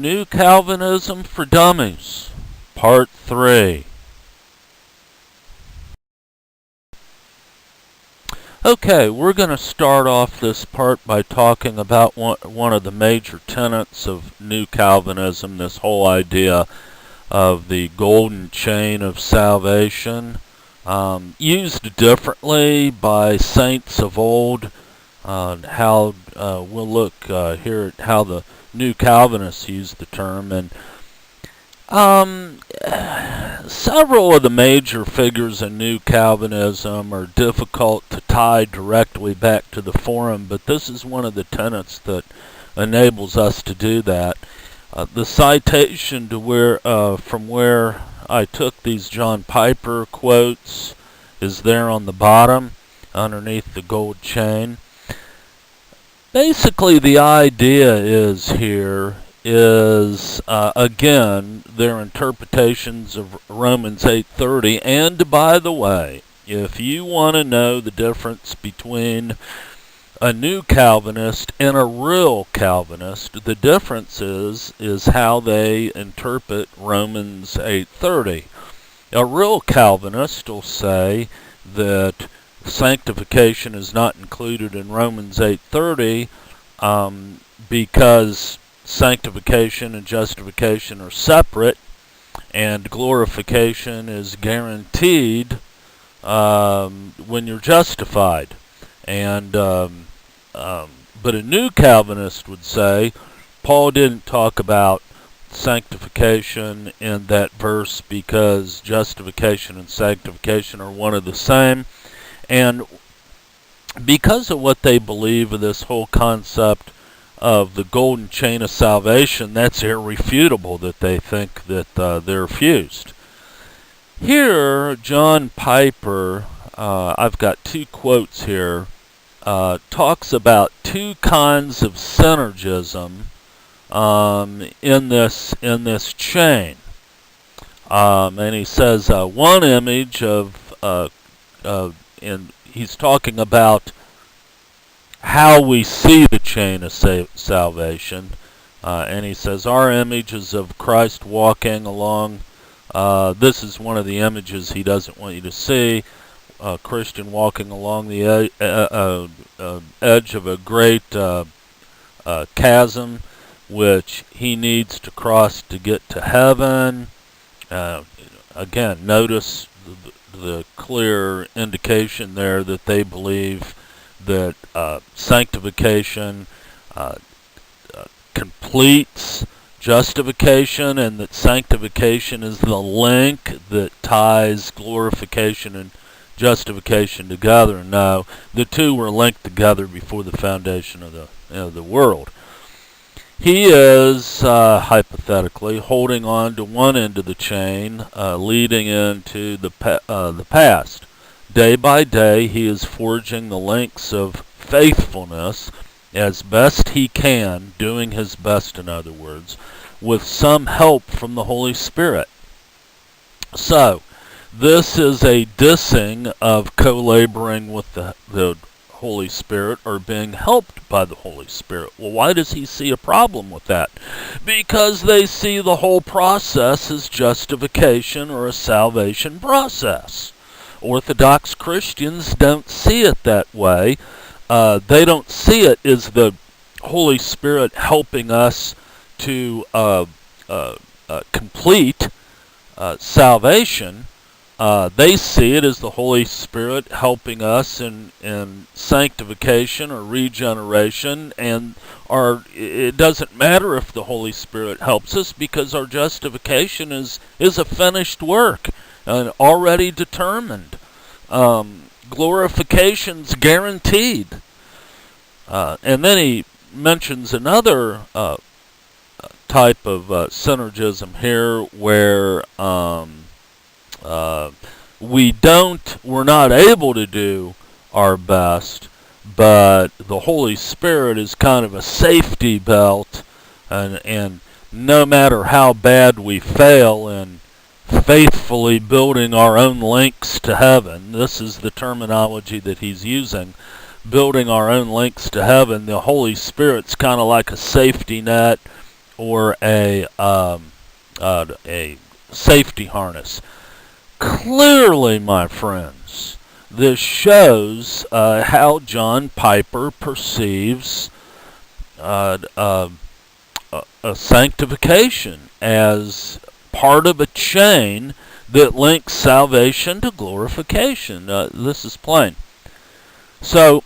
New Calvinism for Dummies, Part 3. Okay, we're going to start off this part by talking about one of the major tenets of New Calvinism, this whole idea of the golden chain of salvation, used differently by saints of old. We'll look here at how the New Calvinists use the term, and several of the major figures in New Calvinism are difficult to tie directly back to the forum, but this is one of the tenets that enables us to do that. The citation to from where I took these John Piper quotes is there on the bottom, underneath the gold chain. Basically, the idea is again, their interpretations of Romans 8:30. And by the way, if you want to know the difference between a new Calvinist and a real Calvinist, the difference is how they interpret Romans 8:30. A real Calvinist will say that sanctification is not included in Romans 8:30 because sanctification and justification are separate, and glorification is guaranteed when you're justified. And but a new Calvinist would say Paul didn't talk about sanctification in that verse because justification and sanctification are one of the same. And because of what they believe of this whole concept of the golden chain of salvation, that's irrefutable that they think that they're fused. Here, John Piper, I've got two quotes here, talks about two kinds of synergism in this chain. And he says one image and he's talking about how we see the chain of salvation. And he says our image is of Christ walking along. This is one of the images he doesn't want you to see. A Christian walking along the edge of a great chasm, which he needs to cross to get to heaven. Again, notice the clear indication there that they believe that sanctification completes justification, and that sanctification is the link that ties glorification and justification together. No, the two were linked together before the foundation of the world. He is hypothetically holding on to one end of the chain, leading into the past. Day by day, he is forging the links of faithfulness as best he can, doing his best, in other words, with some help from the Holy Spirit. So, this is a dissing of co-laboring with the Holy Spirit or being helped by the Holy Spirit. Well, why does he see a problem with that? Because they see the whole process as justification or a salvation process. Orthodox Christians don't see it that way. They don't see it as the Holy Spirit helping us to complete salvation. They see it as the Holy Spirit helping us in sanctification or regeneration, and it doesn't matter if the Holy Spirit helps us because our justification is a finished work and already determined. Glorification's guaranteed. And then he mentions another type of synergism here where we're not able to do our best, but the Holy Spirit is kind of a safety belt, and no matter how bad we fail in faithfully building our own links to heaven, this is the terminology that he's using, building our own links to heaven, the Holy Spirit's kind of like a safety net or a safety harness. Clearly, my friends, this shows how John Piper perceives a sanctification as part of a chain that links salvation to glorification. This is plain. So,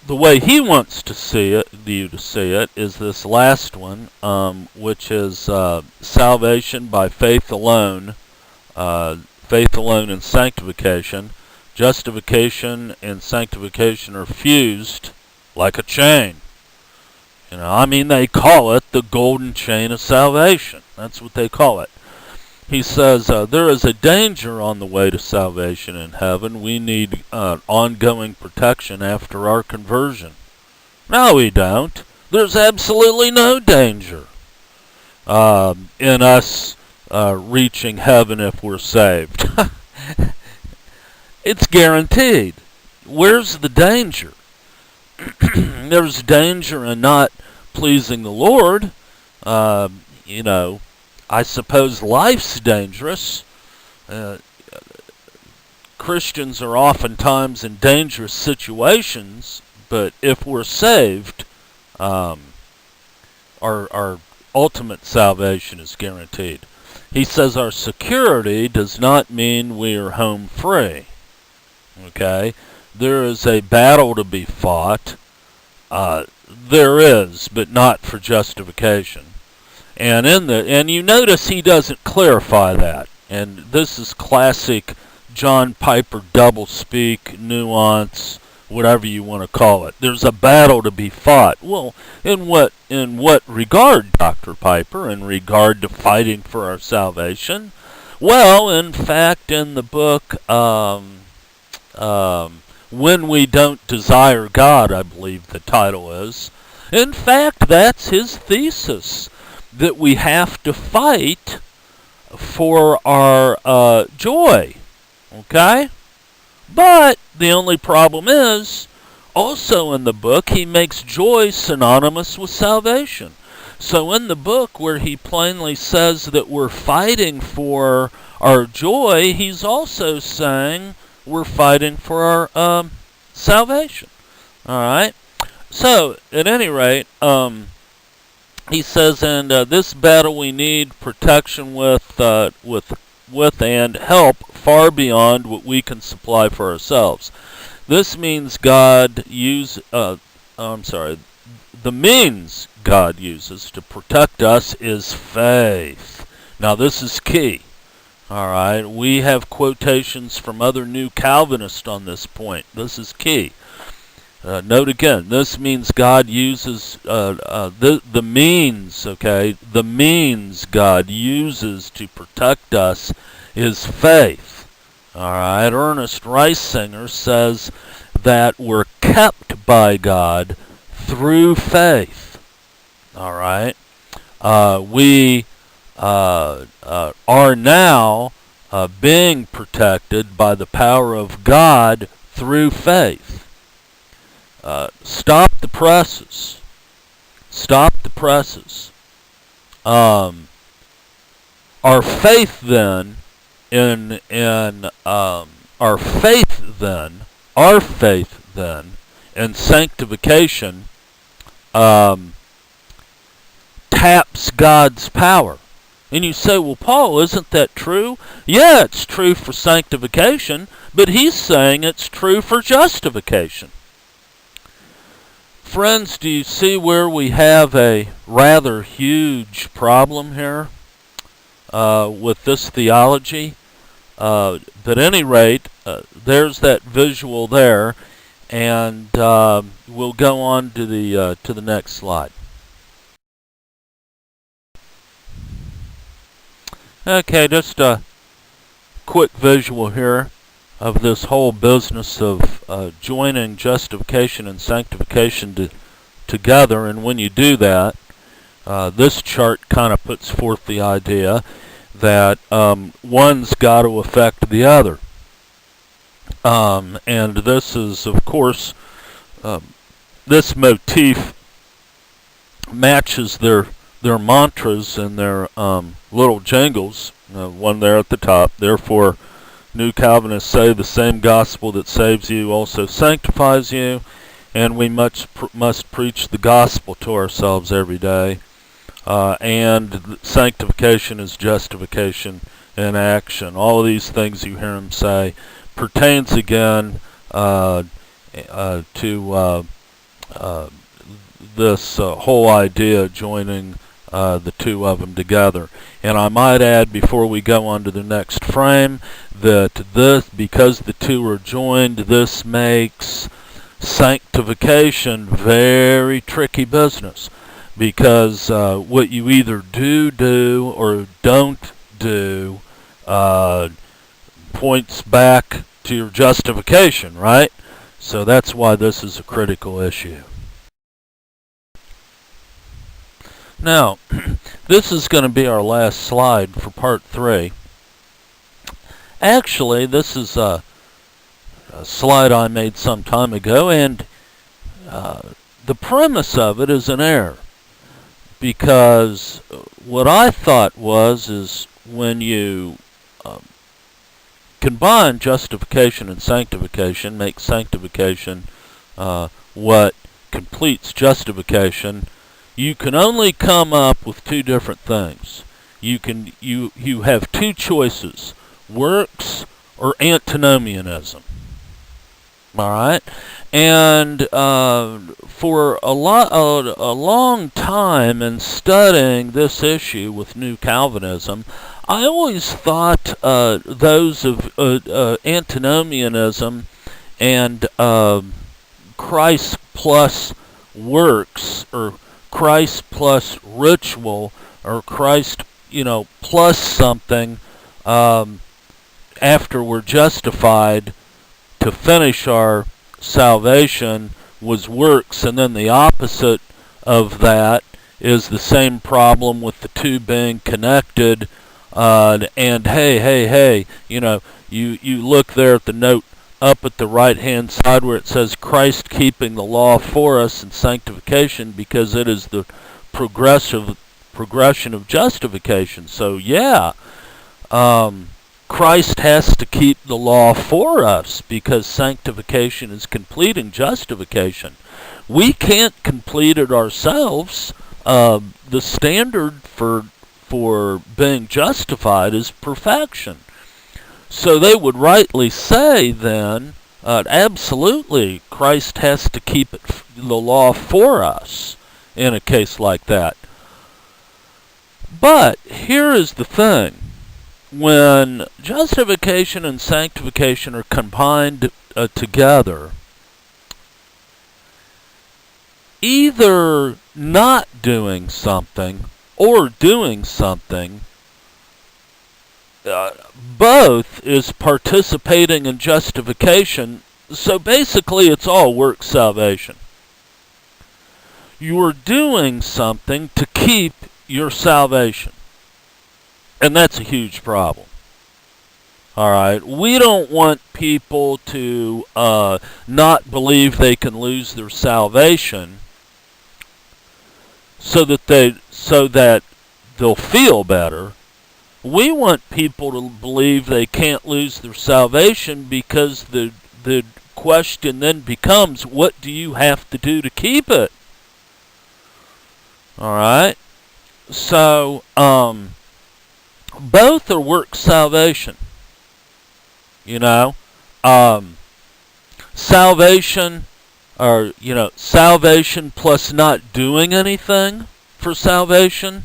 the way he wants to see it, you to see it, is this last one, which is salvation by faith alone and sanctification. Justification and sanctification are fused like a chain. They call it the golden chain of salvation. That's what they call it. He says, there is a danger on the way to salvation in heaven. We need ongoing protection after our conversion. No, we don't. There's absolutely no danger in us reaching heaven if we're saved. It's guaranteed. Where's the danger? There's danger in not pleasing the Lord. I suppose life's dangerous. Christians are oftentimes in dangerous situations, but if we're saved, our ultimate salvation is guaranteed. He says our security does not mean we are home free. Okay? There is a battle to be fought. There is, but not for justification. And you notice he doesn't clarify that. And this is classic John Piper doublespeak, nuance, whatever you want to call it. There's a battle to be fought. Well, in what regard, Dr. Piper? In regard to fighting for our salvation? Well, in fact, in the book, When We Don't Desire God, I believe the title is. In fact, that's his thesis, that we have to fight for our joy. Okay? But the only problem is, also in the book, he makes joy synonymous with salvation. So in the book where he plainly says that we're fighting for our joy, he's also saying we're fighting for our salvation. All right? So, at any rate, he says, and this battle we need protection with and help far beyond what we can supply for ourselves. This means the means God uses to protect us is faith. Now, this is key. All right, we have quotations from other new Calvinists on this point. This is key. Note again, this means God uses the means, okay? The means God uses to protect us is faith. All right, Ernest Reisinger says that we're kept by God through faith. All right, we are now being protected by the power of God through faith. Stop the presses. Stop the presses. Our faith then in sanctification taps God's power. And you say, well, Paul, isn't that true? Yeah, it's true for sanctification, but he's saying it's true for justification. Friends, do you see where we have a rather huge problem here with this theology? At any rate, there's that visual there, and we'll go on to the next slide. Okay, just a quick visual here of this whole business of joining justification and sanctification together. And when you do that, this chart kind of puts forth the idea that one's got to affect the other. And this is, of course, this motif matches their mantras and their little jingles. One there at the top. Therefore, New Calvinists say the same gospel that saves you also sanctifies you, and we must preach the gospel to ourselves every day. And sanctification is justification in action. All of these things you hear him say pertains again to this whole idea of joining the two of them together. And I might add, before we go on to the next frame, that because the two are joined, this makes sanctification very tricky business, because what you either do or don't do points back to your justification, right? So that's why this is a critical issue. Now, this is going to be our last slide for part 3. Actually, this is a slide I made some time ago, and the premise of it is an error. Because what I thought is when you combine justification and sanctification, make sanctification what completes justification, you can only come up with two different things. You have two choices: works or antinomianism. All right, and for a long time in studying this issue with New Calvinism, I always thought those of antinomianism and Christ plus works, or Christ plus ritual, or Christ, plus something after we're justified to finish our salvation was works, and then the opposite of that is the same problem with the two being connected. And hey, you look there at the note up at the right hand side where it says Christ keeping the law for us in sanctification, because it is the progression of justification. So yeah, Christ has to keep the law for us, because sanctification is completing justification. We can't complete it ourselves. The standard for being justified is perfection. So they would rightly say then, absolutely, Christ has to keep the law for us in a case like that. But here is the thing. When justification and sanctification are combined together, either not doing something or doing something, both is participating in justification. So basically it's all work salvation. You're doing something to keep your salvation. And that's a huge problem. Alright, we don't want people to not believe they can lose their salvation so that they'll feel better. We want people to believe they can't lose their salvation, because the question then becomes, what do you have to do to keep it? Alright? So, both are work salvation. Salvation, or, salvation plus not doing anything for salvation.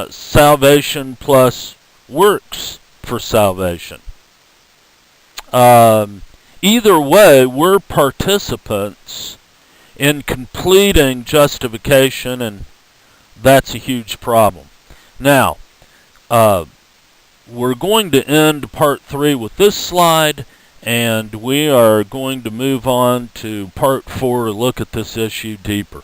Salvation plus works for salvation. Either way, we're participants in completing justification, and that's a huge problem. Now, we're going to end part 3 with this slide, and we are going to move on to part 4 to look at this issue deeper.